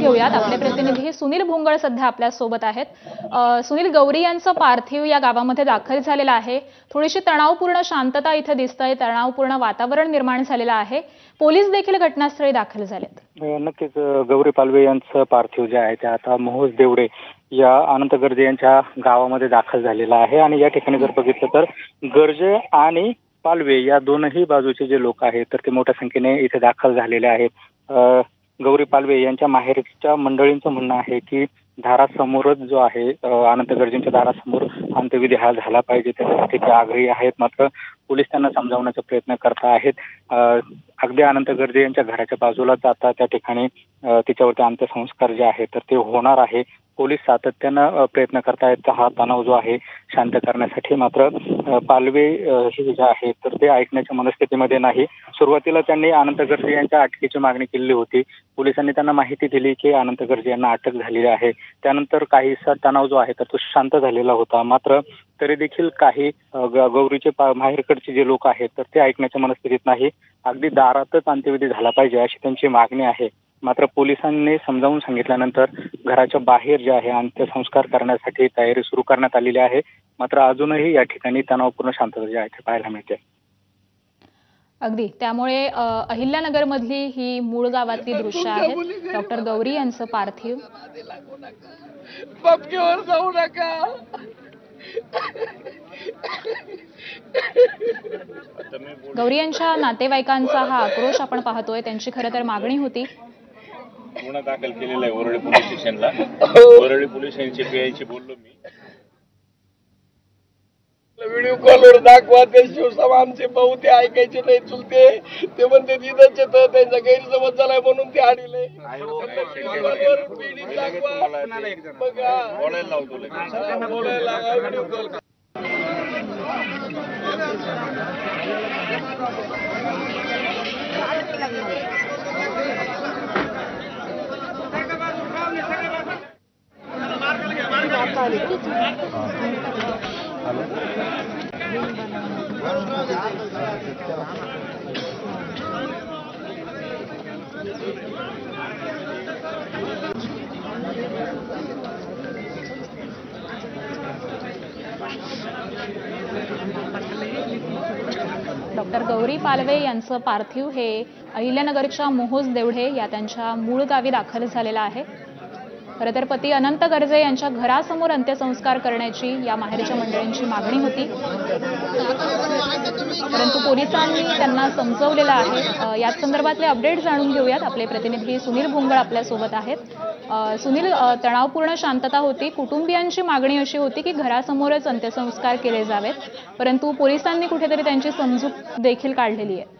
घेऊयात। आपले प्रतिनिधी सुनील भुंगळ सध्या आपल्या सोबत आहेत। सुनील, गौरी यांचं पार्थिव या गावामध्ये दाखल झालेलं आहे। थोडीशी तणावपूर्ण शांतता इथे दिसते, तणावपूर्ण वातावरण निर्माण झालेलं आहे। पोलीस देखील घटनास्थळी दाखल झालेत। नक्कीच गौरी पालवे यांचं पार्थिव जे आहे ते आता मोहोज देवडे या अनंत गर्जे यांच्या गावामध्ये दाखल झालेलं आहे आणि या ठिकाणी जर बघितलं तर गर्जे आणि पालवे या दोनही बाजूचे जे लोक आहेत तर ते मोठ्या संख्येने इथे दाखल झालेले आहेत। गौरी पालवे यांच्या माहेरच्या मंडळींचं म्हणणं आहे की दारासमोरच जो आहे अनंत गर्जेंच्या दारासमोर अंत्यविधी हा झाला पाहिजे, त्याच्यासाठी ते आग्रही आहेत। मात्र पोलीस त्यांना समजावण्याचा प्रयत्न करत आहेत। अगदी अनंत गर्जे यांच्या घराच्या बाजूला जाता त्या ठिकाणी तिच्यावरती अंत्यसंस्कार जे आहे तर ते होणार आहे। पोलीस सातत्यानं प्रयत्न करतायत हा तणाव जो आहे शांत करण्यासाठी। मात्र पालवे हे जे आहे तर ते ऐकण्याच्या मनस्थितीमध्ये नाही। सुरुवातीला त्यांनी अनंत गर्जे यांच्या अटकेची मागणी केली होती। पोलिसांनी त्यांना माहिती दिली की अनंत गर्जे यांना अटक झालेली आहे। त्यानंतर काहीसा तणाव जो आहे तर तो शांत झालेला होता। मात्र तरी देखील काही गौरीचे माहेरकडचे जे लोक आहेत तर ते ऐकण्याच्या मनस्थितीत नाही। अगदी दारातच अंत्यविधी झाला पाहिजे अशी त्यांची मागणी आहे। मात्र पोलिसांनी समजावून सांगितल्यानंतर घराच्या बाहेर जे आहे अंत्यसंस्कार करण्यासाठी तयारी सुरू करण्यात आलेली आहे। मात्र अजूनही या ठिकाणी तणावपूर्ण शांतता जी आहे ते पाहायला मिळते। अगदी त्यामुळे अहिल्यानगर मधली ही मूळ गावातली दृश्य आहेत। डॉक्टर गौरी यांचं पार्थिव पपकीवर जाऊ नका। गौरी यांच्या नातेवाईकांचा हा आक्रोश आपण पाहतोय। त्यांची खरं तर मागणी होती गुन्हा दाखल केलेला आहे वरळी पोलीस स्टेशनला। वरळी पोलीस स्टेशनची बोललो मी। व्हिडिओ कॉलवर दाखवा ते शिवसभा आमचे भाऊ ते ऐकायचे नाही चुलते ते म्हणते तिथंच येतं त्यांचा गैरसमज झालाय म्हणून ते आणले। बोलायला लावतो video call doctor Gauri Palve यांचं पार्थिव हे अहिल्यानगरच्या मोहोज देवडे या त्यांच्या मूळ गावी दाखल झालेलं आहे। खरं तर पती अनंत गर्जे यांच्या घरासमोर अंत्यसंस्कार करण्याची या माहेरच्या मंडळींची मागणी होती, परंतु पोलिसांनी त्यांना समजवलेलं आहे। याच संदर्भातले अपडेट जाणून घेऊयात। आपले प्रतिनिधी सुनील भुंगळ आपल्या सोबत आहेत। सुनील, तणावपूर्ण शांतता होती। कुटुंबियांची मागणी अशी होती की घरासमोरच अंत्यसंस्कार केले जावेत, परंतु पोलिसांनी कुठेतरी त्यांची समजूत देखील काढलेली आहे।